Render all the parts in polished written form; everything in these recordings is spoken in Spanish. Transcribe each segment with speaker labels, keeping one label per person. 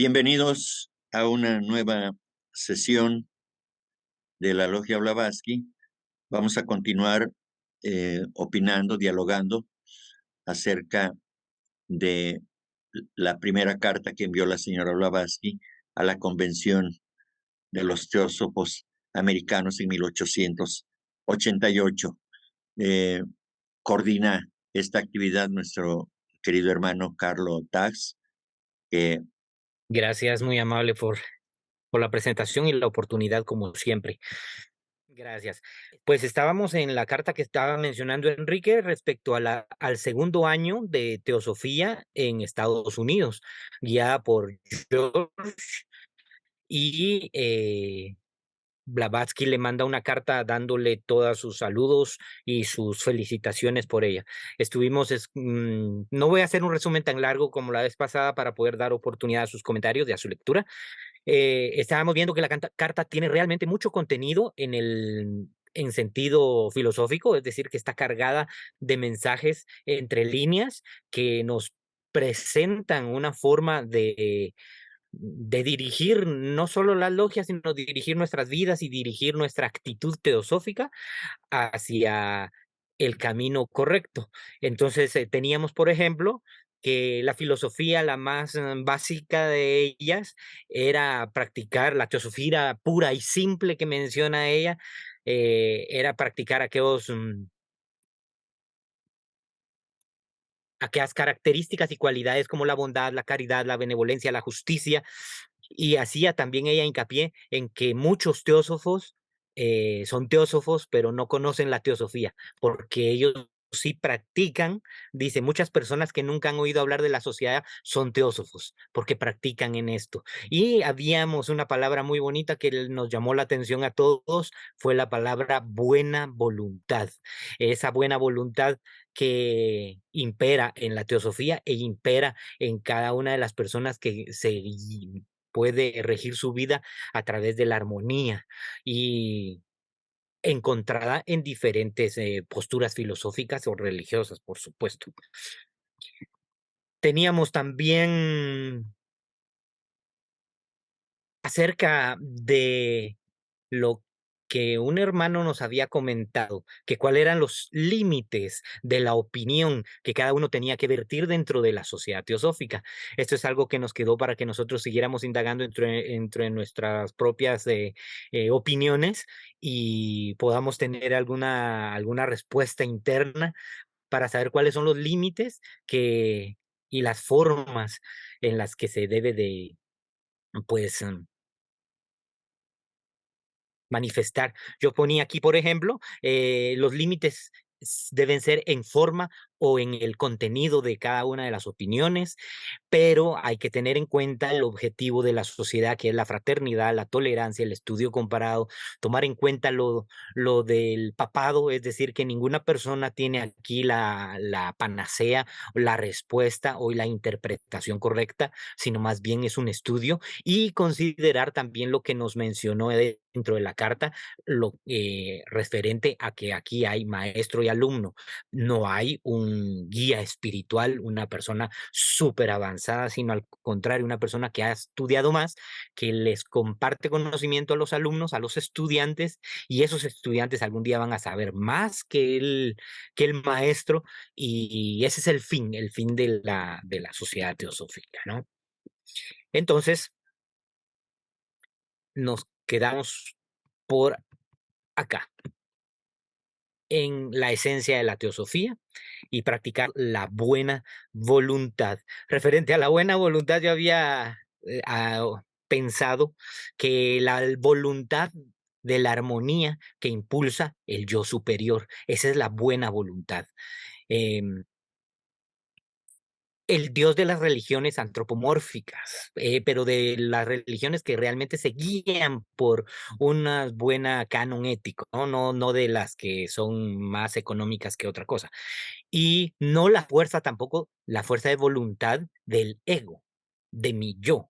Speaker 1: Bienvenidos a una nueva sesión de la Logia Blavatsky. Vamos a continuar opinando, dialogando acerca de la primera carta que envió la señora Blavatsky a la Convención de los Teósofos Americanos en 1888. Eh, Coordina esta actividad nuestro querido hermano Carlo Tax, que
Speaker 2: Gracias, muy amable por la presentación y la oportunidad, como siempre. Gracias. Pues estábamos en la carta que estaba mencionando Enrique respecto a al segundo año de teosofía en Estados Unidos, guiada por George y Blavatsky le manda una carta dándole todos sus saludos y sus felicitaciones por ella. No voy a hacer un resumen tan largo como la vez pasada para poder dar oportunidad a sus comentarios y a su lectura. Estábamos viendo que la carta tiene realmente mucho contenido en sentido filosófico, es decir, que está cargada de mensajes entre líneas que nos presentan una forma de dirigir no solo las logias, sino dirigir nuestras vidas y dirigir nuestra actitud teosófica hacia el camino correcto. Entonces, teníamos, por ejemplo, que la filosofía, la más básica de ellas, era practicar la teosofía pura y simple que menciona ella, era practicar aquellas características y cualidades como la bondad, la caridad, la benevolencia, la justicia, y hacía también ella hincapié en que muchos teósofos son teósofos, pero no conocen la teosofía, porque ellos sí practican, dice, muchas personas que nunca han oído hablar de la sociedad son teósofos, porque practican en esto. Y habíamos una palabra muy bonita que nos llamó la atención a todos, fue la palabra buena voluntad. Esa buena voluntad que impera en la teosofía e impera en cada una de las personas que se puede regir su vida a través de la armonía y encontrada en diferentes posturas filosóficas o religiosas, por supuesto. Teníamos también acerca de lo que un hermano nos había comentado, que cuáles eran los límites de la opinión que cada uno tenía que vertir dentro de la sociedad teosófica. Esto es algo que nos quedó para que nosotros siguiéramos indagando entre nuestras propias opiniones y podamos tener alguna respuesta interna para saber cuáles son los límites y las formas en las que se debe de, pues, manifestar. Yo ponía aquí, por ejemplo, los límites deben ser en forma o en el contenido de cada una de las opiniones, pero hay que tener en cuenta el objetivo de la sociedad, que es la fraternidad, la tolerancia, el estudio comparado, tomar en cuenta lo del papado, es decir, que ninguna persona tiene aquí la panacea, la respuesta o la interpretación correcta, sino más bien es un estudio y considerar también lo que nos mencionó dentro de la carta, lo referente a que aquí hay maestro y alumno, no hay un guía espiritual, una persona súper avanzada, sino al contrario, una persona que ha estudiado más, que les comparte conocimiento a los alumnos, a los estudiantes, y esos estudiantes algún día van a saber más que el maestro, y ese es el fin de la sociedad teosófica, ¿no? Entonces, nos quedamos por acá, en la esencia de la teosofía y practicar la buena voluntad. Referente a la buena voluntad, yo había pensado que la voluntad de la armonía que impulsa el yo superior, esa es la buena voluntad. Em, el Dios de las religiones antropomórficas, pero de las religiones que realmente se guían por una buena canon ético, ¿no? No de las que son más económicas que otra cosa. Y no la fuerza tampoco, la fuerza de voluntad del ego, de mi yo,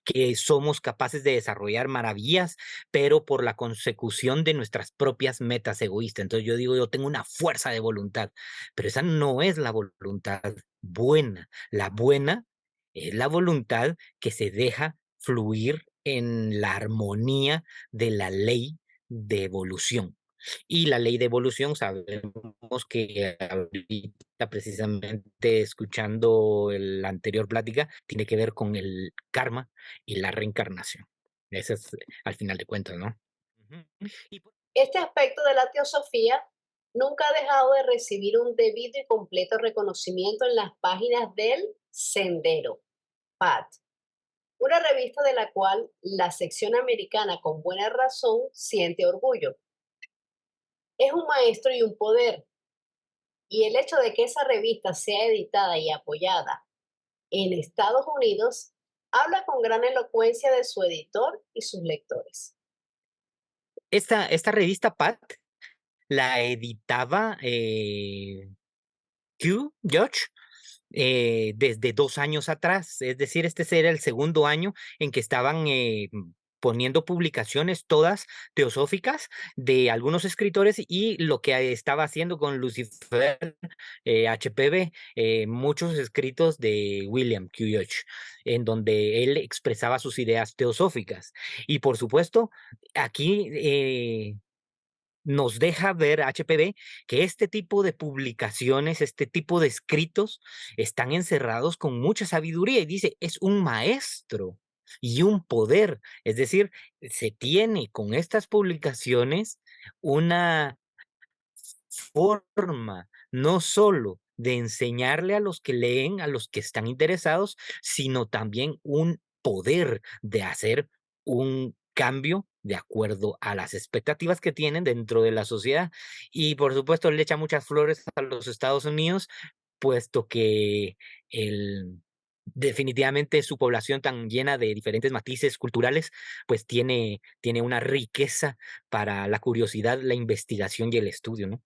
Speaker 2: que somos capaces de desarrollar maravillas, pero por la consecución de nuestras propias metas egoístas. Entonces yo digo, yo tengo una fuerza de voluntad, pero esa no es la voluntad buena. La buena es la voluntad que se deja fluir en la armonía de la ley de evolución. Y la ley de evolución sabemos que ahorita precisamente escuchando la anterior plática, tiene que ver con el karma y la reencarnación. Ese es al final de cuentas, ¿no? Ujú. Y
Speaker 3: Este aspecto de la teosofía nunca ha dejado de recibir un debido y completo reconocimiento en las páginas del Sendero, PAT, una revista de la cual la sección americana con buena razón siente orgullo. Es un maestro y un poder, y el hecho de que esa revista sea editada y apoyada en Estados Unidos habla con gran elocuencia de su editor y sus lectores.
Speaker 2: esta revista Pat la editaba Q, George, desde 2 años atrás. Es decir, este era el segundo año en que estaban poniendo publicaciones todas teosóficas de algunos escritores y lo que estaba haciendo con Lucifer, HPV, muchos escritos de William Q. George, en donde él expresaba sus ideas teosóficas. Y por supuesto, aquí nos deja ver HPV que este tipo de publicaciones, este tipo de escritos están encerrados con mucha sabiduría y dice, es un maestro y un poder. Es decir, se tiene con estas publicaciones una forma no solo de enseñarle a los que leen, a los que están interesados, sino también un poder de hacer un cambio de acuerdo a las expectativas que tienen dentro de la sociedad. Y por supuesto, le echa muchas flores a los Estados Unidos, puesto que el, definitivamente su población tan llena de diferentes matices culturales, pues tiene una riqueza para la curiosidad, la investigación y el estudio, ¿no?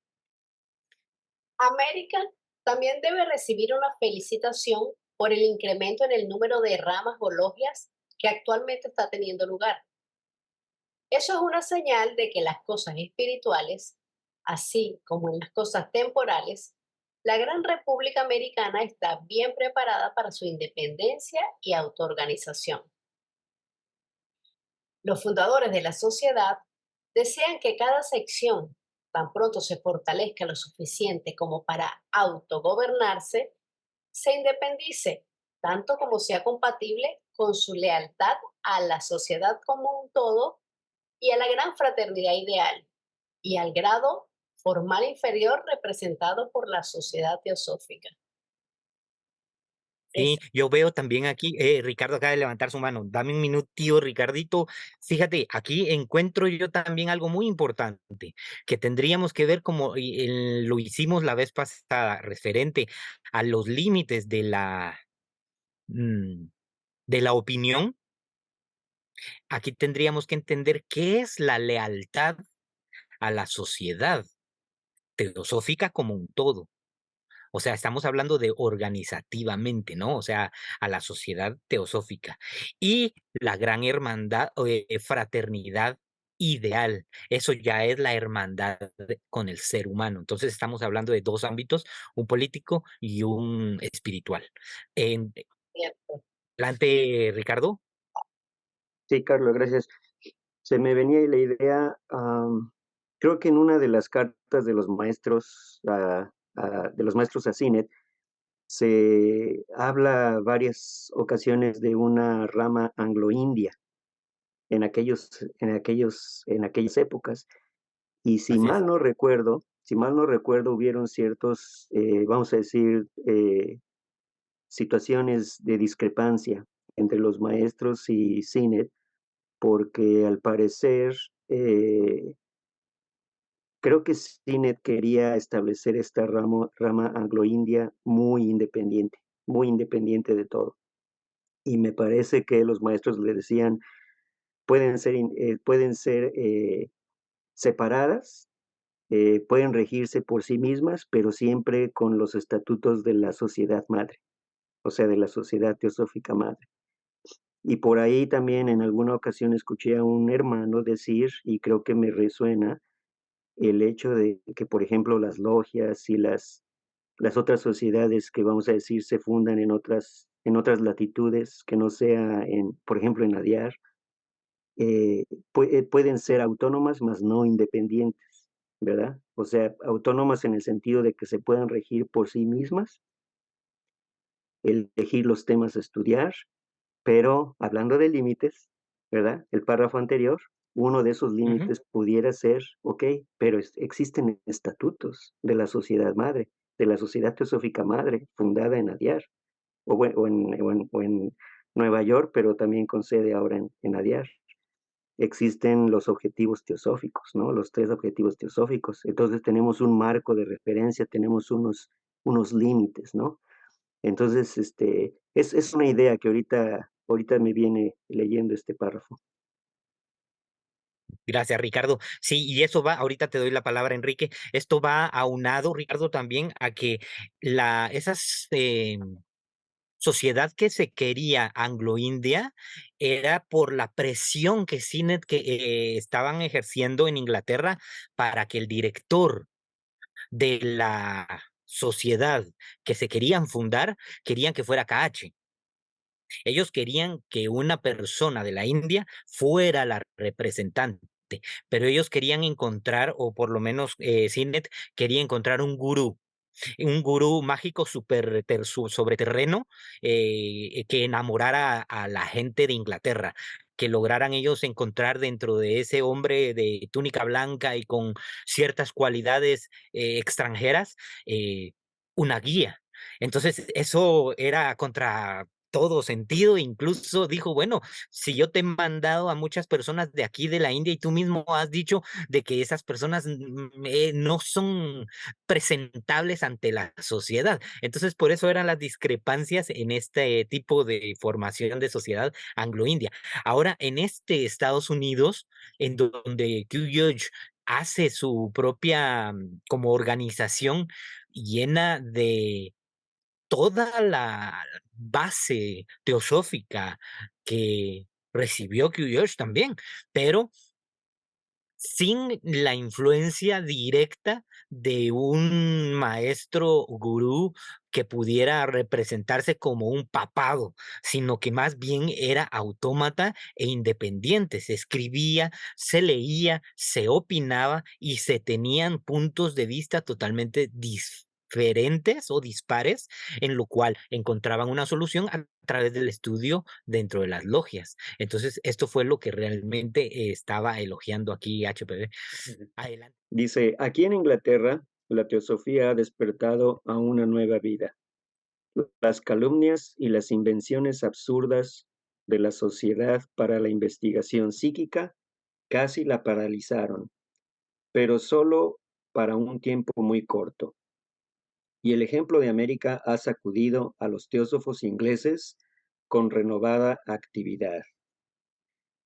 Speaker 3: América también debe recibir una felicitación por el incremento en el número de ramas o logias que actualmente está teniendo lugar. Eso es una señal de que las cosas espirituales, así como en las cosas temporales, la Gran República Americana está bien preparada para su independencia y autoorganización. Los fundadores de la sociedad desean que cada sección, tan pronto se fortalezca lo suficiente como para autogobernarse, se independice, tanto como sea compatible con su lealtad a la sociedad como un todo y a la gran fraternidad ideal, y al grado formal inferior representado por la sociedad teosófica.
Speaker 2: Sí,
Speaker 3: Es,
Speaker 2: yo veo también aquí, Ricardo acaba de levantar su mano. Dame un minutito, Ricardito. Fíjate, aquí encuentro yo también algo muy importante que tendríamos que ver como lo hicimos la vez pasada, referente a los límites mm, de la opinión. Aquí tendríamos que entender qué es la lealtad a la sociedad teosófica como un todo. O sea, estamos hablando de organizativamente, ¿no? O sea, a la sociedad teosófica. Y la gran hermandad o fraternidad ideal. Eso ya es la hermandad con el ser humano. Entonces estamos hablando de dos ámbitos, un político y un espiritual. En,
Speaker 3: cierto.
Speaker 2: Adelante, Ricardo.
Speaker 4: Sí, Carlos, gracias. Se me venía la idea, creo que en una de las cartas de los maestros, de los maestros a Sinet, se habla varias ocasiones de una rama anglo-india en aquellas épocas. Y
Speaker 2: Así es.
Speaker 4: si mal no recuerdo, hubieron ciertos, vamos a decir, situaciones de discrepancia entre los maestros y Sinet, porque al parecer creo que Sinet quería establecer esta rama anglo-india muy independiente de todo. Y me parece que los maestros le decían, pueden ser separadas, pueden regirse por sí mismas, pero siempre con los estatutos de la sociedad madre, o sea, de la sociedad teosófica madre. Y por ahí también en alguna ocasión escuché a un hermano decir, y creo que me resuena, el hecho de que, por ejemplo, las logias y las otras sociedades que vamos a decir se fundan en otras latitudes, que no sea por ejemplo, en Adyar, pueden ser autónomas, mas no independientes, ¿verdad? O sea, autónomas en el sentido de que se puedan regir por sí mismas, elegir los temas a estudiar, pero hablando de límites, ¿verdad? El párrafo anterior, uno de esos
Speaker 2: Ujú.
Speaker 4: límites pudiera ser, ok, pero existen estatutos de la sociedad madre, de la Sociedad Teosófica Madre, fundada en Adyar, o en Nueva York, pero también con sede ahora en Adyar. Existen los objetivos teosóficos, ¿no? Los 3 objetivos teosóficos. Entonces tenemos un marco de referencia, tenemos unos límites, ¿no? Entonces, es una idea que ahorita me viene leyendo este párrafo.
Speaker 2: Gracias, Ricardo. Sí, y eso va, ahorita te doy la palabra, Enrique. Esto va aunado, Ricardo, también a que esas sociedad que se quería anglo-india era por la presión que Sinet que estaban ejerciendo en Inglaterra para que el director de la sociedad que se querían fundar querían que fuera KH. Ellos querían que una persona de la India fuera la representante, pero ellos querían encontrar, o por lo menos Sinet quería encontrar un gurú mágico sobre terreno que enamorara a la gente de Inglaterra, que lograran ellos encontrar dentro de ese hombre de túnica blanca y con ciertas cualidades extranjeras una guía. Entonces, eso era contra todo sentido, incluso dijo, bueno, si yo te he mandado a muchas personas de aquí de la India y tú mismo has dicho de que esas personas no son presentables ante la sociedad. Entonces, por eso eran las discrepancias en este tipo de formación de sociedad anglo-india. Ahora, en este Estados Unidos, en donde Q. George hace su propia como organización llena de toda la base teosófica que recibió Q. George también, pero sin la influencia directa de un maestro gurú que pudiera representarse como un papado, sino que más bien era autómata e independiente. Se escribía, se leía, se opinaba y se tenían puntos de vista totalmente diferentes o dispares, en lo cual encontraban una solución a través del estudio dentro de las logias. Entonces, esto fue lo que realmente estaba elogiando aquí HPV. Adelante.
Speaker 4: Dice, aquí en Inglaterra, la teosofía ha despertado a una nueva vida. Las calumnias y las invenciones absurdas de la Sociedad para la Investigación Psíquica casi la paralizaron, pero solo para un tiempo muy corto. Y el ejemplo de América ha sacudido a los teósofos ingleses con renovada actividad.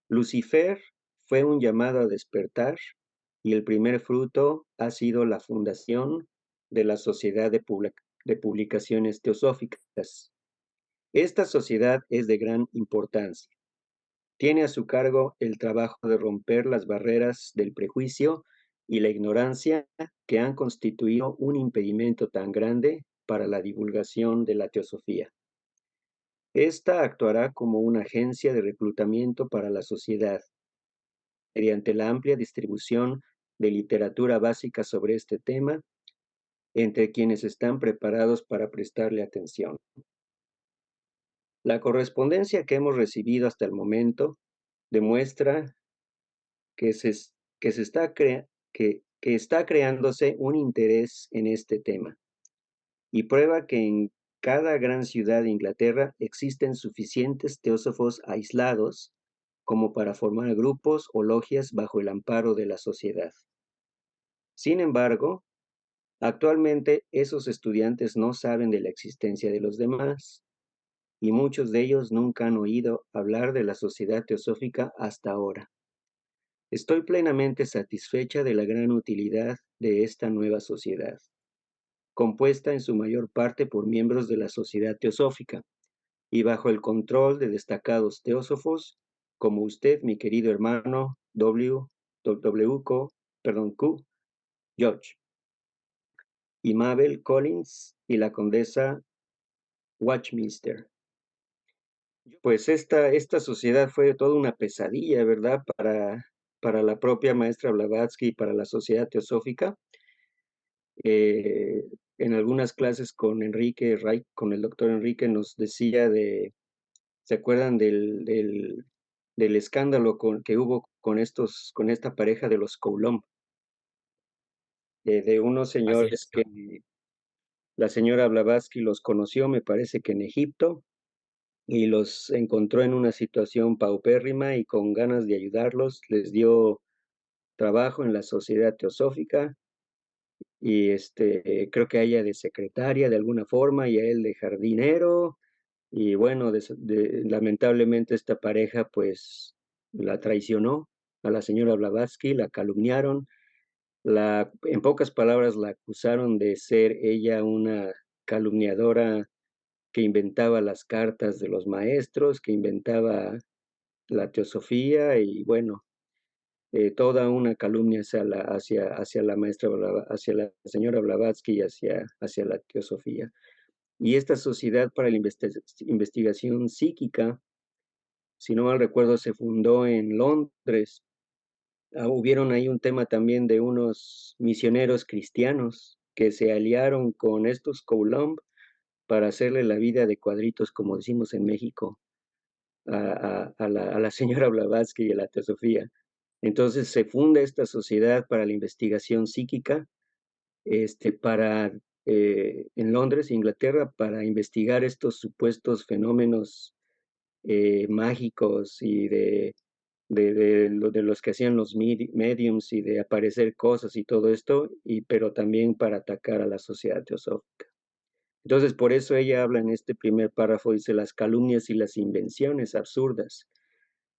Speaker 4: Lucifer fue un llamado a despertar y el primer fruto ha sido la fundación de la Sociedad de Publicaciones Teosóficas. Esta sociedad es de gran importancia. Tiene a su cargo el trabajo de romper las barreras del prejuicio y la ignorancia que han constituido un impedimento tan grande para la divulgación de la teosofía. Esta actuará como una agencia de reclutamiento para la sociedad, mediante la amplia distribución de literatura básica sobre este tema entre quienes están preparados para prestarle atención. La correspondencia que hemos recibido hasta el momento demuestra que, que está creándose un interés en este tema y prueba que en cada gran ciudad de Inglaterra existen suficientes teósofos aislados como para formar grupos o logias bajo el amparo de la sociedad. Sin embargo, actualmente esos estudiantes no saben de la existencia de los demás y muchos de ellos nunca han oído hablar de la Sociedad Teosófica hasta ahora. Estoy plenamente satisfecha de la gran utilidad de esta nueva sociedad, compuesta en su mayor parte por miembros de la Sociedad Teosófica y bajo el control de destacados teósofos como usted, mi querido hermano Q. George. y Mabel Collins y la condesa Watchminster. Pues esta sociedad fue toda una pesadilla, ¿verdad? Para la propia maestra Blavatsky y para la sociedad teosófica. Eh, en algunas clases con Enrique Reich, con el doctor Enrique, nos decía ¿se acuerdan del escándalo que hubo con esta pareja de los Coulomb? De unos
Speaker 2: Así
Speaker 4: señores
Speaker 2: es.
Speaker 4: que la señora Blavatsky los conoció, me parece que en Egipto, y los encontró en una situación paupérrima y con ganas de ayudarlos, les dio trabajo en la sociedad teosófica y creo que a ella de secretaria de alguna forma y a él de jardinero y bueno, lamentablemente esta pareja pues la traicionó a la señora Blavatsky, la calumniaron, en pocas palabras la acusaron de ser ella una calumniadora que inventaba las cartas de los maestros, que inventaba la teosofía y bueno, toda una calumnia hacia la maestra, hacia la señora Blavatsky y hacia la teosofía. Y esta Sociedad para la Investigación Psíquica, si no mal recuerdo, se fundó en Londres. Hubieron ahí un tema también de unos misioneros cristianos que se aliaron con estos Coulomb para hacerle la vida de cuadritos, como decimos en México, a la señora Blavatsky y a la teosofía. Entonces se funda esta Sociedad para la Investigación Psíquica, en Londres, Inglaterra, para investigar estos supuestos fenómenos mágicos y de los que hacían los mediums y de aparecer cosas y todo esto, pero también para atacar a la sociedad teosófica. Entonces, por eso ella habla en este primer párrafo, dice, las calumnias y las invenciones absurdas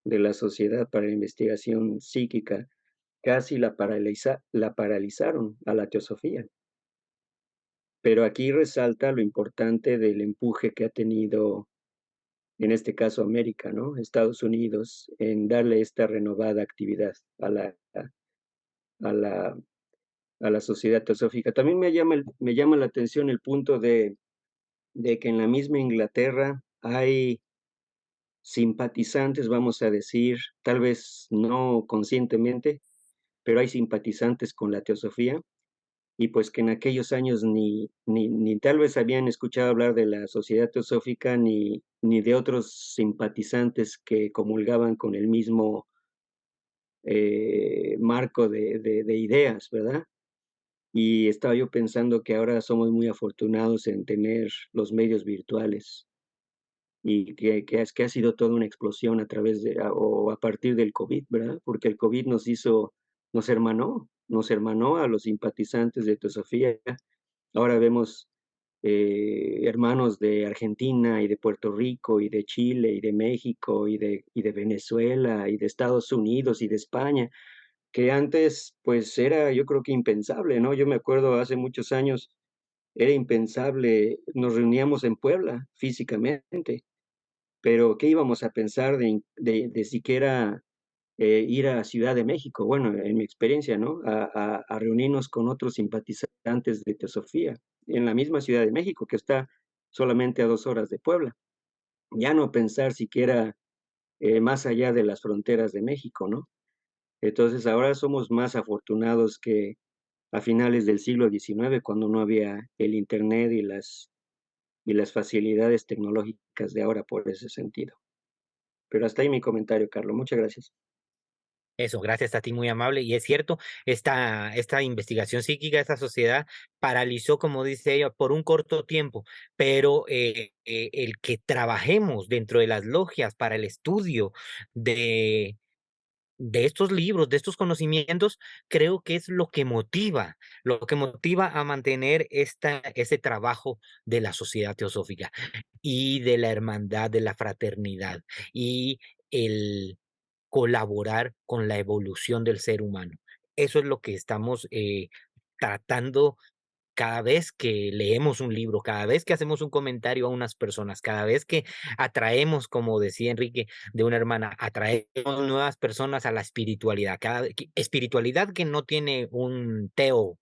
Speaker 4: de la Sociedad para la Investigación Psíquica casi la paralizaron a la teosofía. Pero aquí resalta lo importante del empuje que ha tenido, en este caso América, ¿no? Estados Unidos, en darle esta renovada actividad a la, a la sociedad teosófica. También me llama la atención el punto de que en la misma Inglaterra hay simpatizantes, vamos a decir, tal vez no conscientemente, pero hay simpatizantes con la teosofía y pues que en aquellos años ni tal vez habían escuchado hablar de la sociedad teosófica ni de otros simpatizantes que comulgaban con el mismo marco de ideas, ¿verdad? Y estaba yo pensando que ahora somos muy afortunados en tener los medios virtuales y que ha sido toda una explosión a través o a partir del COVID, ¿verdad? Porque el COVID nos hermanó a los simpatizantes de teosofía. Ahora vemos hermanos de Argentina y de Puerto Rico y de Chile y de México y de Venezuela y de Estados Unidos y de España, que antes pues era yo creo que impensable, ¿no? Yo me acuerdo hace muchos años era impensable, nos reuníamos en Puebla físicamente, pero ¿qué íbamos a pensar de siquiera ir a Ciudad de México? Bueno, en mi experiencia, ¿no? A reunirnos con otros simpatizantes de teosofía en la misma Ciudad de México, que está solamente a 2 horas de Puebla. Ya no pensar siquiera más allá de las fronteras de México, ¿no? Entonces ahora somos más afortunados que a finales del siglo XIX, cuando no había el Internet y las facilidades tecnológicas de ahora por ese sentido. Pero hasta ahí mi comentario, Carlos. Muchas gracias.
Speaker 2: Eso, gracias a ti, muy amable. Y es cierto, esta investigación psíquica, esta sociedad paralizó, como dice ella, por un corto tiempo, pero el que trabajemos dentro de las logias para el estudio de, de estos libros, de estos conocimientos, creo que es lo que motiva a mantener ese trabajo de la sociedad teosófica y de la hermandad, de la fraternidad y el colaborar con la evolución del ser humano. Eso es lo que estamos tratando cada vez que leemos un libro, cada vez que hacemos un comentario a unas personas, cada vez que atraemos, como decía Enrique, de una hermana, atraemos nuevas personas a la espiritualidad, espiritualidad que no tiene un teo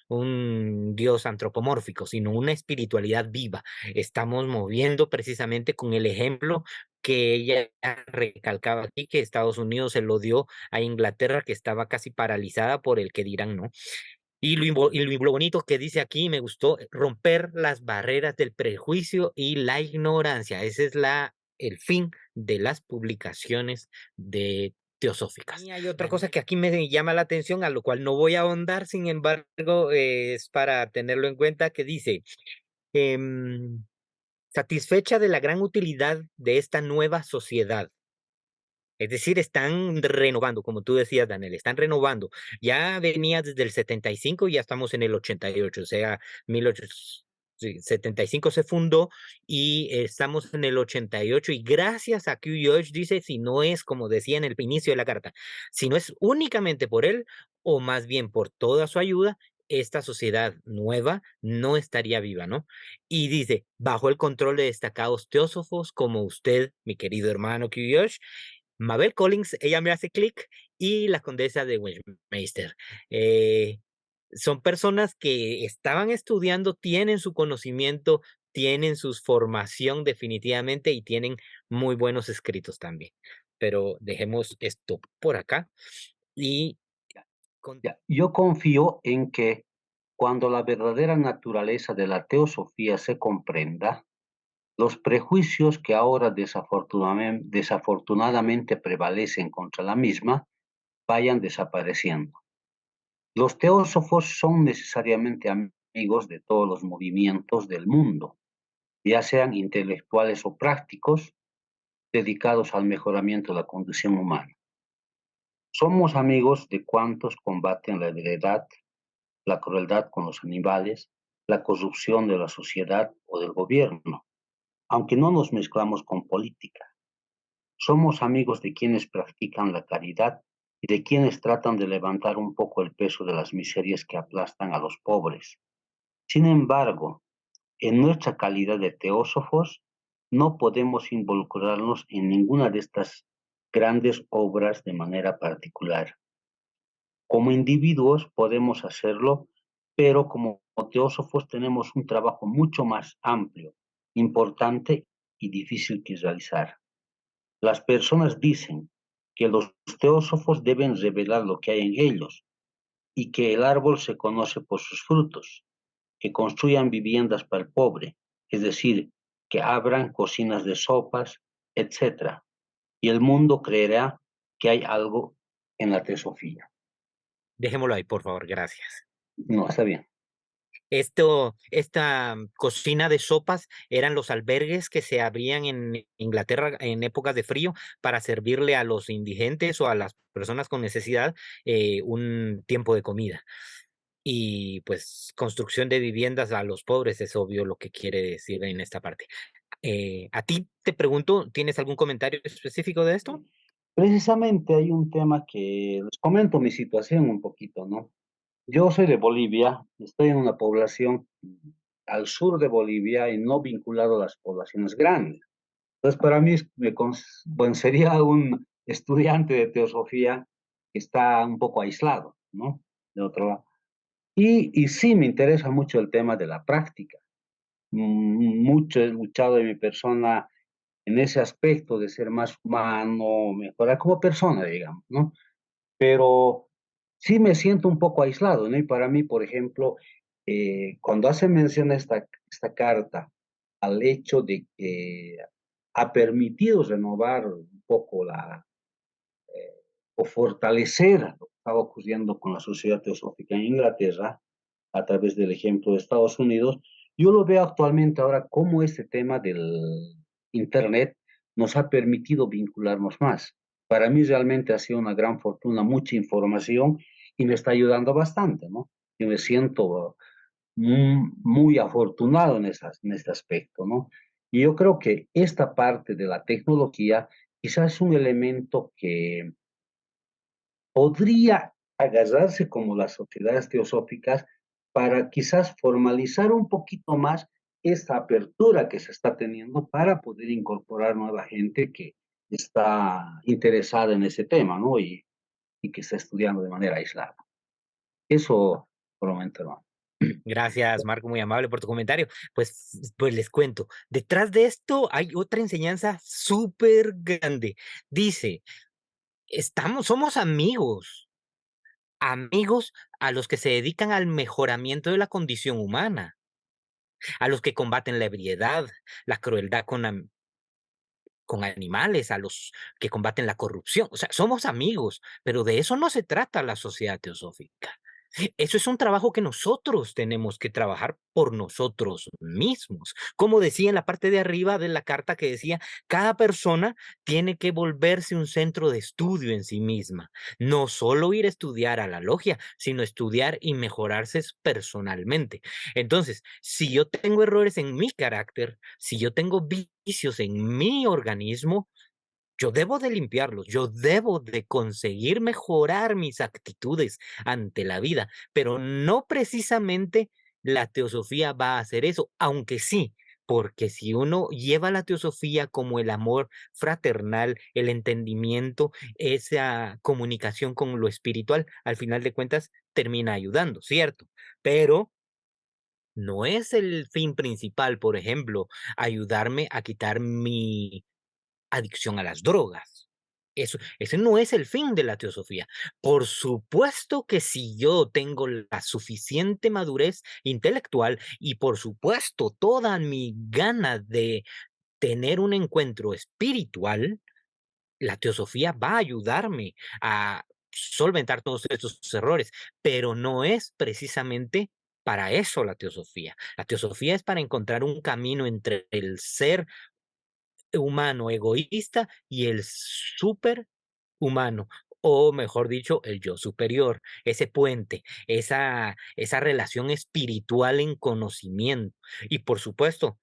Speaker 2: un Dios antropomórfico, sino una espiritualidad viva. Estamos moviendo precisamente con el ejemplo que ella recalcaba aquí, que Estados Unidos se lo dio a Inglaterra, que estaba casi paralizada por el que dirán, ¿no? Y lo bonito que dice aquí, me gustó, romper las barreras del prejuicio y la ignorancia. Ese es el fin de las publicaciones de teosóficas. Y hay otra cosa que aquí me llama la atención, a lo cual no voy a ahondar, sin embargo, es para tenerlo en cuenta, que dice, em, satisfecha de la gran utilidad de esta nueva sociedad. Es decir, están renovando, como tú decías, Daniel, están renovando. Ya venía desde el 75 y ya estamos en el 88, o sea, 1875 se fundó y estamos en el 88 y gracias a Q. George dice, si no es como decía en el inicio de la carta, si no es únicamente por él o más bien por toda su ayuda, esta sociedad nueva no estaría viva, ¿no? Y dice, bajo el control de destacados teósofos como usted, mi querido hermano Q. George, Mabel Collins, ella me hace clic, y la condesa de Westminster. Eh, Son personas que estaban estudiando, tienen su conocimiento, tienen su formación definitivamente y tienen muy buenos escritos también. Pero dejemos esto por acá y
Speaker 5: Yo confío en que cuando la verdadera naturaleza de la teosofía se comprenda, los prejuicios que ahora desafortunadamente prevalecen contra la misma vayan desapareciendo. Los teósofos son necesariamente amigos de todos los movimientos del mundo, ya sean intelectuales o prácticos, dedicados al mejoramiento de la condición humana. Somos amigos de cuantos combaten la heredad, la crueldad con los animales, la corrupción de la sociedad o del gobierno, aunque no nos mezclamos con política. Somos amigos de quienes practican la caridad y de quienes tratan de levantar un poco el peso de las miserias que aplastan a los pobres. Sin embargo, en nuestra calidad de teósofos, no podemos involucrarnos en ninguna de estas grandes obras de manera particular. Como individuos podemos hacerlo, pero como teósofos tenemos un trabajo mucho más amplio, importante y difícil que realizar. Las personas dicen que los teósofos deben revelar lo que hay en ellos y que el árbol se conoce por sus frutos, que construyan viviendas para el pobre, es decir, que abran cocinas de sopas, etc. Y el mundo creerá que hay algo en la teosofía.
Speaker 2: dejémoslo ahí, por favor, gracias.
Speaker 5: No, está bien.
Speaker 2: Esta cocina de sopas eran los albergues que se abrían en Inglaterra en épocas de frío para servirle a los indigentes o a las personas con necesidad un tiempo de comida. Y pues construcción de viviendas a los pobres es obvio lo que quiere decir en esta parte. A ti te pregunto, ¿tienes algún comentario específico de esto?
Speaker 5: Precisamente hay un tema que les comento mi situación un poquito, ¿no? Yo soy de Bolivia, estoy en una población al sur de Bolivia y no vinculado a las poblaciones grandes. Entonces, para mí bueno, sería un estudiante de teosofía que está un poco aislado, ¿no? De otro lado. Y sí me interesa mucho el tema de la práctica. Mucho he luchado en mi persona en ese aspecto de ser más humano, mejorar como persona, digamos, ¿no? Pero sí me siento un poco aislado, ¿no? Y para mí, por ejemplo, cuando hace mención a esta carta al hecho de que ha permitido renovar un poco o fortalecer lo que estaba ocurriendo con la sociedad teosófica en Inglaterra a través del ejemplo de Estados Unidos, yo lo veo actualmente ahora como este tema del Internet nos ha permitido vincularnos más. Para mí realmente ha sido una gran fortuna, mucha información y me está ayudando bastante, ¿no? Yo me siento muy afortunado en este aspecto, ¿no? Y yo creo que esta parte de la tecnología quizás es un elemento que podría agarrarse como las sociedades teosóficas para quizás formalizar un poquito más esta apertura que se está teniendo para poder incorporar nueva gente que está interesada en ese tema, ¿no? Y que está estudiando de manera aislada. Eso por el momento, hermano.
Speaker 2: Gracias, Marco, muy amable por tu comentario. Pues les cuento, detrás de esto hay otra enseñanza súper grande. Dice, somos amigos, amigos a los que se dedican al mejoramiento de la condición humana, a los que combaten la ebriedad, la crueldad con animales, a los que combaten la corrupción. O sea, somos amigos, pero de eso no se trata la sociedad teosófica. Eso es un trabajo que nosotros tenemos que trabajar por nosotros mismos. Como decía en la parte de arriba de la carta que decía, cada persona tiene que volverse un centro de estudio en sí misma. No solo ir a estudiar a la logia, sino estudiar y mejorarse personalmente. Entonces, si yo tengo errores en mi carácter, si yo tengo vicios en mi organismo, yo debo de limpiarlos, yo debo de conseguir mejorar mis actitudes ante la vida, pero no precisamente la teosofía va a hacer eso, aunque sí, porque si uno lleva la teosofía como el amor fraternal, el entendimiento, esa comunicación con lo espiritual, al final de cuentas termina ayudando, ¿cierto? Pero no es el fin principal, por ejemplo, ayudarme a quitar mi adicción a las drogas. Ese no es el fin de la teosofía. Por supuesto que si yo tengo la suficiente madurez intelectual y por supuesto toda mi gana de tener un encuentro espiritual, la teosofía va a ayudarme a solventar todos estos errores, pero no es precisamente para eso la teosofía. La teosofía es para encontrar un camino entre el ser humano egoísta y el superhumano, o mejor dicho, el yo superior, ese puente, esa relación espiritual en conocimiento. Y por supuesto,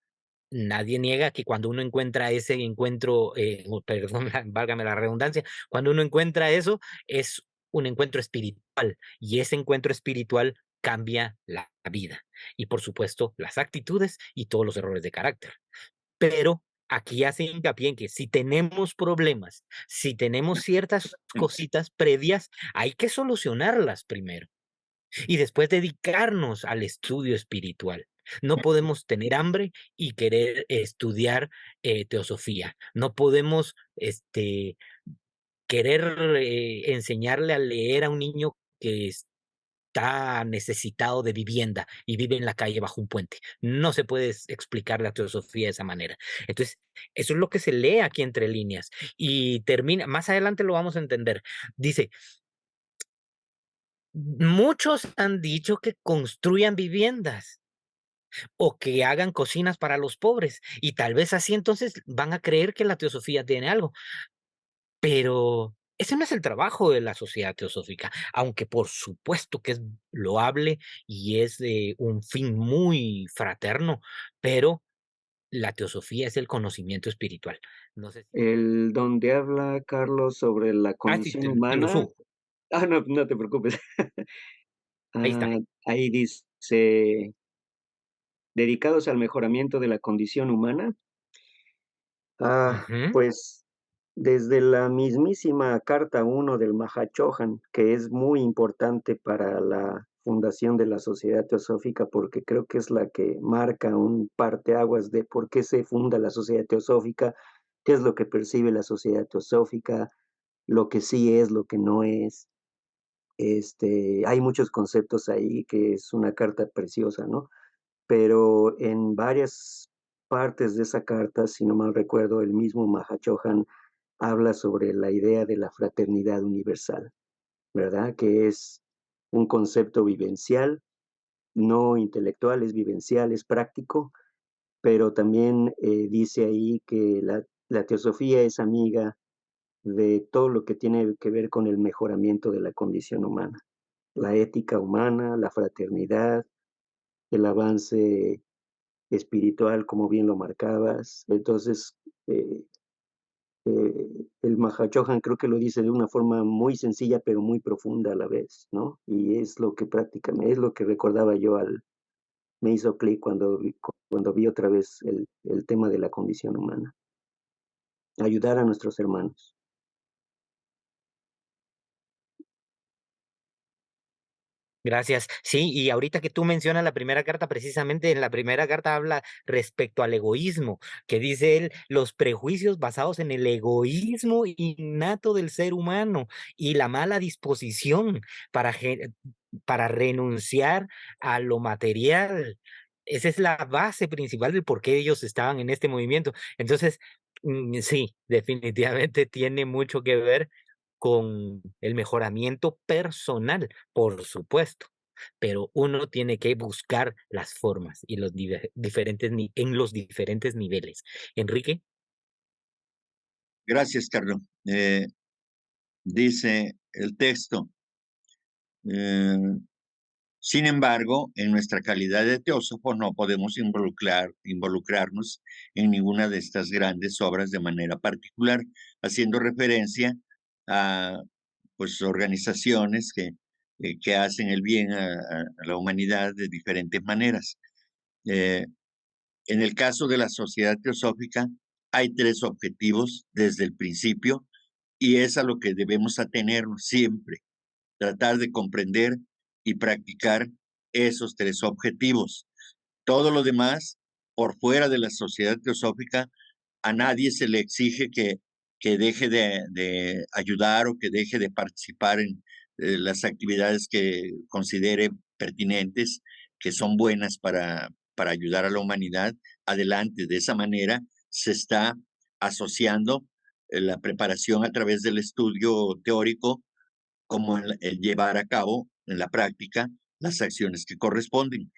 Speaker 2: nadie niega que cuando uno encuentra ese encuentro, perdón, válgame la redundancia, cuando uno encuentra eso, es un encuentro espiritual y ese encuentro espiritual cambia la vida y por supuesto las actitudes y todos los errores de carácter. Pero aquí hace hincapié en que si tenemos problemas, si tenemos ciertas cositas previas, hay que solucionarlas primero y después dedicarnos al estudio espiritual. No podemos tener hambre y querer estudiar teosofía. No podemos querer enseñarle a leer a un niño que está necesitado de vivienda y vive en la calle bajo un puente. No se puede explicar la teosofía de esa manera. Entonces, eso es lo que se lee aquí entre líneas y termina, más adelante lo vamos a entender. Dice, muchos han dicho que construyan viviendas o que hagan cocinas para los pobres y tal vez así entonces van a creer que la teosofía tiene algo. Pero ese no es el trabajo de la sociedad teosófica, aunque por supuesto que es loable y es un fin muy fraterno, pero la teosofía es el conocimiento espiritual. No sé si...
Speaker 4: El donde habla Carlos sobre la
Speaker 2: Ah, sí,
Speaker 4: condición
Speaker 2: te lo
Speaker 4: humana.
Speaker 2: subo.
Speaker 4: No, no te preocupes.
Speaker 2: Ahí está.
Speaker 4: Ah, ahí dice, dedicados al mejoramiento de la condición humana.
Speaker 2: Ujú.
Speaker 4: Pues desde la mismísima Carta 1 del Mahachohan, que es muy importante para la fundación de la Sociedad Teosófica, porque creo que es la que marca un parteaguas de por qué se funda la Sociedad Teosófica, qué es lo que percibe la Sociedad Teosófica, lo que sí es, lo que no es. Hay muchos conceptos ahí que es una carta preciosa, ¿no? Pero en varias partes de esa carta, si no mal recuerdo, el mismo Mahachohan habla sobre la idea de la fraternidad universal, ¿verdad? Que es un concepto vivencial, no intelectual, es vivencial, es práctico, pero también dice ahí que la teosofía es amiga de todo lo que tiene que ver con el mejoramiento de la condición humana, la ética humana, la fraternidad, el avance espiritual, como bien lo marcabas. Entonces, eh, el Mahachohan creo que lo dice de una forma muy sencilla, pero muy profunda a la vez, ¿no? Y es lo que prácticamente, es lo que recordaba yo me hizo clic cuando vi otra vez el tema de la condición humana. Ayudar a nuestros hermanos.
Speaker 2: Gracias. Sí, y ahorita que tú mencionas la primera carta, precisamente en la primera carta habla respecto al egoísmo, que dice él, los prejuicios basados en el egoísmo innato del ser humano y la mala disposición para, para renunciar a lo material. Esa es la base principal del por qué ellos estaban en este movimiento. Entonces, sí, definitivamente tiene mucho que ver con el mejoramiento personal, por supuesto, pero uno tiene que buscar las formas y los diferentes en los diferentes niveles. Enrique,
Speaker 1: Gracias, Carlos. Dice el texto, eh, sin embargo, en nuestra calidad de teósofo no podemos involucrarnos en ninguna de estas grandes obras de manera particular, haciendo referencia a pues, organizaciones que hacen el bien a la humanidad de diferentes maneras. Eh, en el caso de la sociedad teosófica, hay tres objetivos desde el principio y es a lo que debemos atenernos siempre, tratar de comprender y practicar esos tres objetivos. Todo lo demás, por fuera de la sociedad teosófica, a nadie se le exige que deje de ayudar o que deje de participar en las actividades que considere pertinentes, que son buenas para ayudar a la humanidad. Adelante, de esa manera se está asociando la preparación a través del estudio teórico como el llevar a cabo en la práctica las acciones que corresponden,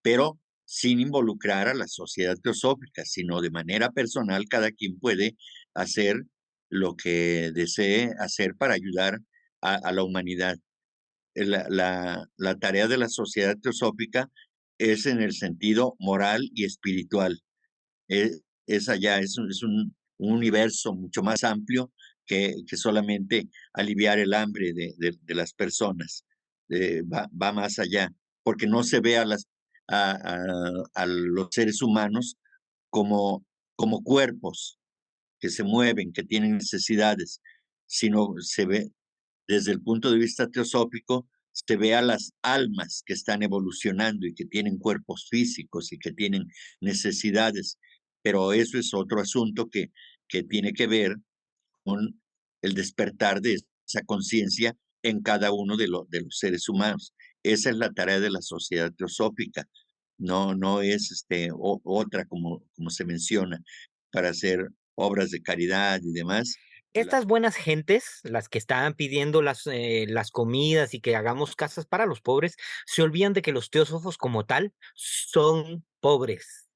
Speaker 1: pero sin involucrar a la sociedad teosófica, sino de manera personal, cada quien puede hacer lo que desee hacer para ayudar a la humanidad. La tarea de la sociedad teosófica es en el sentido moral y espiritual. Es allá, un universo mucho más amplio que solamente aliviar el hambre de las personas. Va más allá, porque no se ve a los seres humanos como, como cuerpos que se mueven, que tienen necesidades, sino se ve desde el punto de vista teosófico, se ve a las almas que están evolucionando y que tienen cuerpos físicos y que tienen necesidades, pero eso es otro asunto que tiene que ver con el despertar de esa conciencia en cada uno de los seres humanos. Esa es la tarea de la sociedad teosófica, no es otra como se menciona, para hacer obras de caridad y demás.
Speaker 2: estas buenas gentes, las que estaban pidiendo las comidas y que hagamos casas para los pobres, se olvidan de que los teósofos como tal son pobres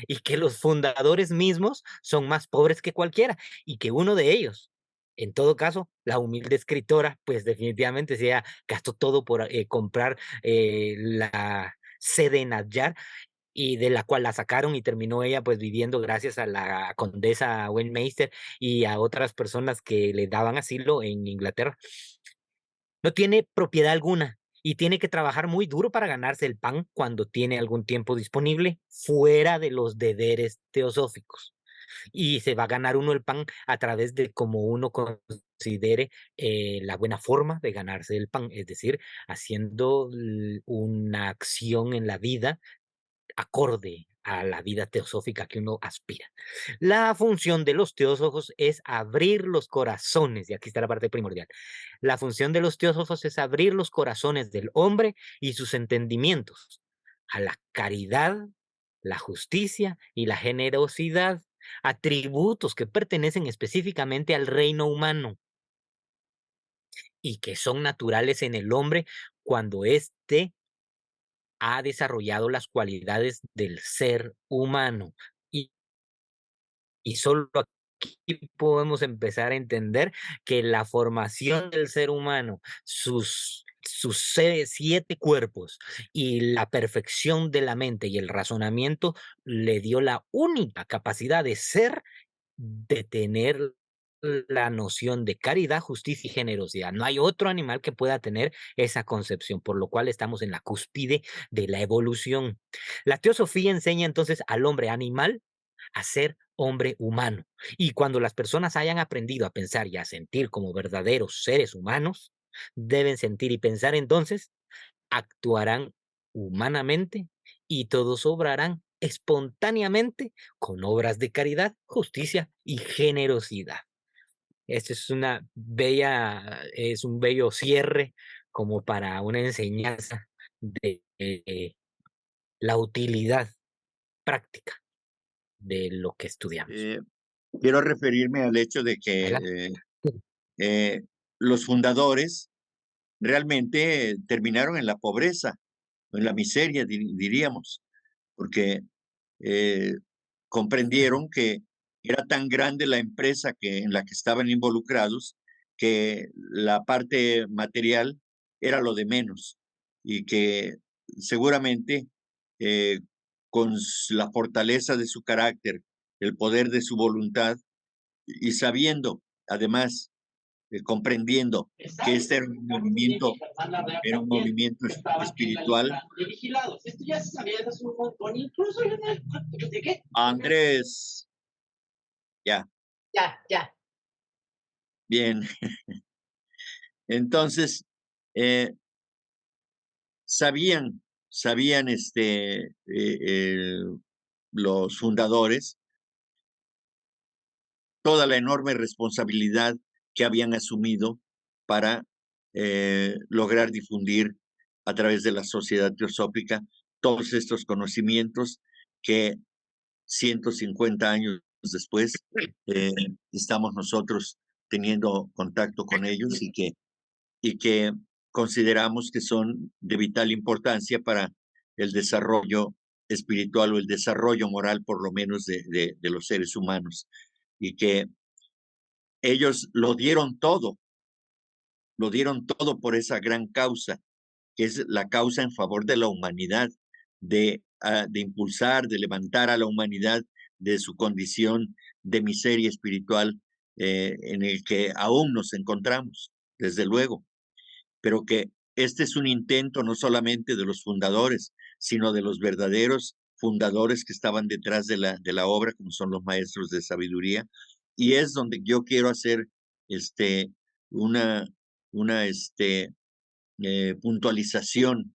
Speaker 2: y que los fundadores mismos son más pobres que cualquiera y que uno de ellos, en todo caso, la humilde escritora, pues definitivamente se gastó todo por comprar la sede en Adyar y de la cual la sacaron y terminó ella pues viviendo gracias a la condesa Westminster y a otras personas que le daban asilo en Inglaterra. No tiene propiedad alguna y tiene que trabajar muy duro para ganarse el pan cuando tiene algún tiempo disponible fuera de los deberes teosóficos. Y se va a ganar uno el pan a través de como uno considere la buena forma de ganarse el pan, es decir, haciendo una acción en la vida acorde a la vida teosófica que uno aspira. La función de los teósofos es abrir los corazones, y aquí está la parte primordial. La función de los teósofos es abrir los corazones del hombre y sus entendimientos a la caridad, la justicia y la generosidad, atributos que pertenecen específicamente al reino humano y que son naturales en el hombre cuando éste ha desarrollado las cualidades del ser humano. Y, y solo aquí podemos empezar a entender que la formación del ser humano, sus 7 cuerpos y la perfección de la mente y el razonamiento le dio la única capacidad de ser, de tener la noción de caridad, justicia y generosidad. No hay otro animal que pueda tener esa concepción, por lo cual estamos en la cúspide de la evolución. La teosofía enseña entonces al hombre animal a ser hombre humano. Y cuando las personas hayan aprendido a pensar y a sentir como verdaderos seres humanos, deben sentir y pensar entonces actuarán humanamente y todos obrarán espontáneamente con obras de caridad, justicia y generosidad. Este es es un bello cierre como para una enseñanza de la utilidad práctica de lo que estudiamos.
Speaker 1: Quiero referirme al hecho de que
Speaker 2: Adelante.
Speaker 1: los fundadores realmente terminaron en la pobreza, en la miseria, diríamos, porque comprendieron que era tan grande la empresa en la que estaban involucrados que la parte material era lo de menos y que seguramente eh, con la fortaleza de su carácter, el poder de su voluntad y sabiendo, además, comprendiendo que este era un movimiento espiritual. Andrés, ya,
Speaker 3: Ya.
Speaker 1: bien. Entonces, sabían los fundadores toda la enorme responsabilidad que habían asumido para lograr difundir a través de la Sociedad Teosófica todos estos conocimientos que 150 años después estamos nosotros teniendo contacto con ellos y que consideramos que son de vital importancia para el desarrollo espiritual o el desarrollo moral, por lo menos, de los seres humanos. Y que ellos lo dieron todo por esa gran causa, que es la causa en favor de la humanidad, de impulsar, de levantar a la humanidad de su condición de miseria espiritual en el que aún nos encontramos, desde luego, pero que este es un intento no solamente de los fundadores, sino de los verdaderos fundadores que estaban detrás de la obra, como son los maestros de sabiduría, y es donde yo quiero hacer una puntualización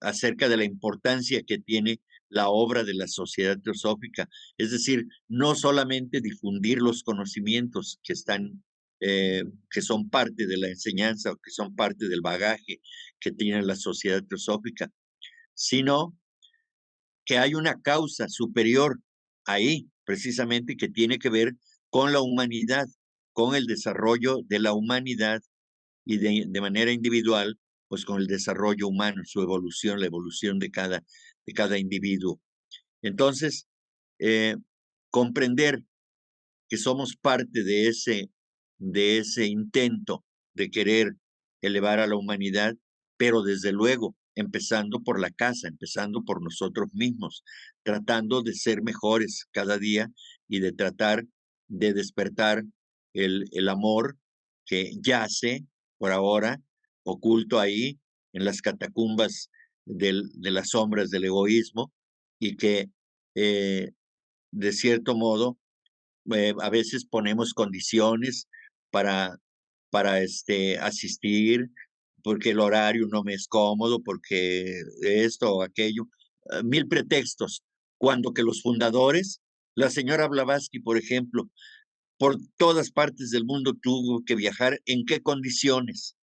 Speaker 1: acerca de la importancia que tiene la obra de la Sociedad Teosófica. Es decir, no solamente difundir los conocimientos que son parte de la enseñanza o que son parte del bagaje que tiene la Sociedad Teosófica, sino que hay una causa superior ahí, precisamente, que tiene que ver con la humanidad, con el desarrollo de la humanidad y de manera individual, pues con el desarrollo humano, su evolución, la evolución de cada individuo. Entonces, comprender que somos parte de ese intento de querer elevar a la humanidad, pero desde luego empezando por la casa, empezando por nosotros mismos, tratando de ser mejores cada día y de tratar de despertar el amor que yace por ahora oculto ahí en las catacumbas de las sombras del egoísmo y que de cierto modo a veces ponemos condiciones para, para asistir, porque el horario no me es cómodo, porque esto o aquello, mil pretextos, cuando que los fundadores, la señora Blavatsky, por ejemplo, por todas partes del mundo tuvo que viajar, ¿en qué condiciones?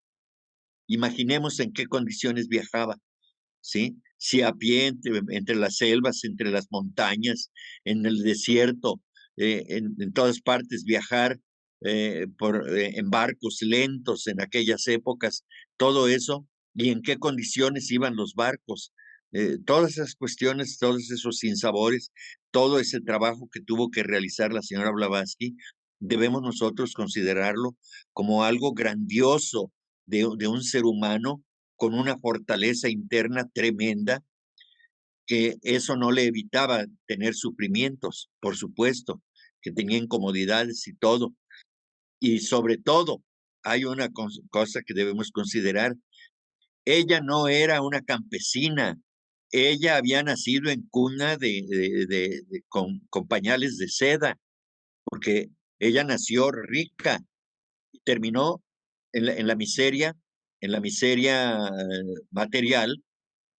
Speaker 1: Imaginemos en qué condiciones viajaba, ¿sí? Si a pie entre las selvas, entre las montañas, en el desierto, en todas partes viajar en barcos lentos en aquellas épocas, todo eso, y en qué condiciones iban los barcos. Todas esas cuestiones, todos esos sinsabores, todo ese trabajo que tuvo que realizar la señora Blavatsky, debemos nosotros considerarlo como algo grandioso de un ser humano con una fortaleza interna tremenda, que eso no le evitaba tener sufrimientos, por supuesto, que tenía incomodidades y todo. Y sobre todo, hay una cosa que debemos considerar. Ella no era una campesina. Ella había nacido en cuna con pañales de seda, porque ella nació rica y terminó en la miseria en la miseria material,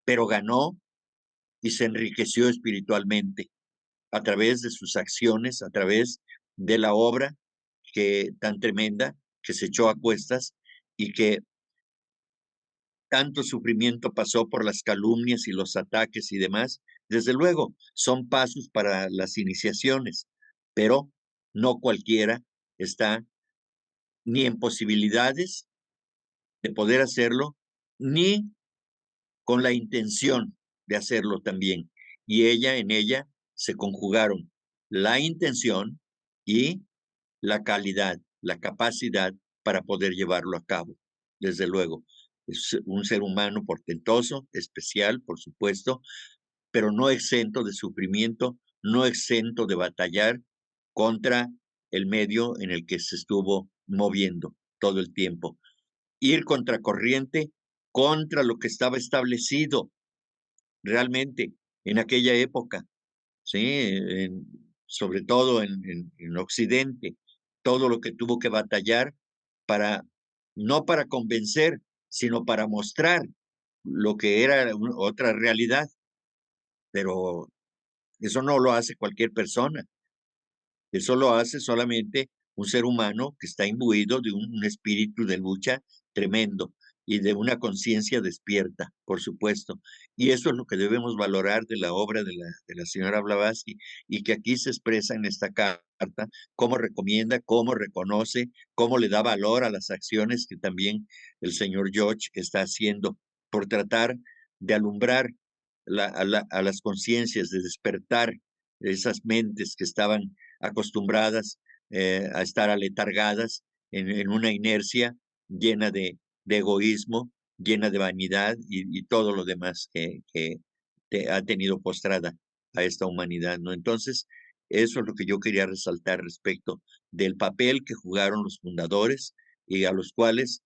Speaker 1: pero ganó y se enriqueció espiritualmente a través de sus acciones, a través de la obra tan tremenda que se echó a cuestas y que tanto sufrimiento pasó por las calumnias y los ataques y demás. Desde luego, son pasos para las iniciaciones, pero no cualquiera está ni en posibilidades de poder hacerlo, ni con la intención de hacerlo también. Y en ella se conjugaron la intención y la calidad, la capacidad para poder llevarlo a cabo. Desde luego, es un ser humano portentoso, especial, por supuesto, pero no exento de sufrimiento, no exento de batallar contra el medio en el que se estuvo moviendo todo el tiempo. Ir contracorriente contra lo que estaba establecido realmente en aquella época, ¿sí? Sobre todo en Occidente, todo lo que tuvo que batallar para, no para convencer, sino para mostrar lo que era otra realidad, pero eso no lo hace cualquier persona. Eso lo hace solamente un ser humano que está imbuido de un espíritu de lucha tremendo y de una conciencia despierta, por supuesto. Y eso es lo que debemos valorar de la obra de la señora Blavatsky y que aquí se expresa en esta carta, cómo recomienda, cómo reconoce, cómo le da valor a las acciones que también el señor George está haciendo por tratar de alumbrar a las conciencias, de despertar esas mentes que estaban acostumbradas a estar aletargadas en una inercia llena de egoísmo, llena de vanidad y todo lo demás que ha tenido postrada a esta humanidad, ¿no? Entonces, eso es lo que yo quería resaltar respecto del papel que jugaron los fundadores y a los cuales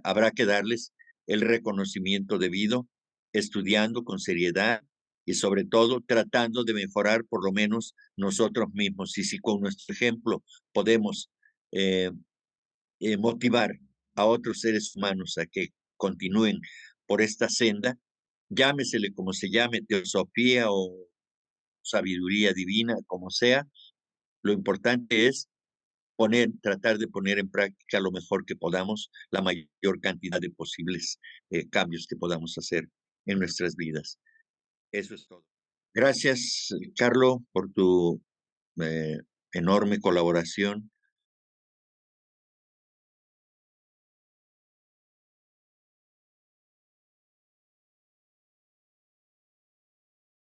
Speaker 1: habrá que darles el reconocimiento debido, estudiando con seriedad y sobre todo tratando de mejorar por lo menos nosotros mismos. Y si con nuestro ejemplo podemos motivar a otros seres humanos a que continúen por esta senda, llámesele como se llame, teosofía o sabiduría divina, como sea, lo importante es tratar de poner en práctica lo mejor que podamos, la mayor cantidad de posibles cambios que podamos hacer en nuestras vidas. Eso es todo. Gracias, Carlo, por tu enorme colaboración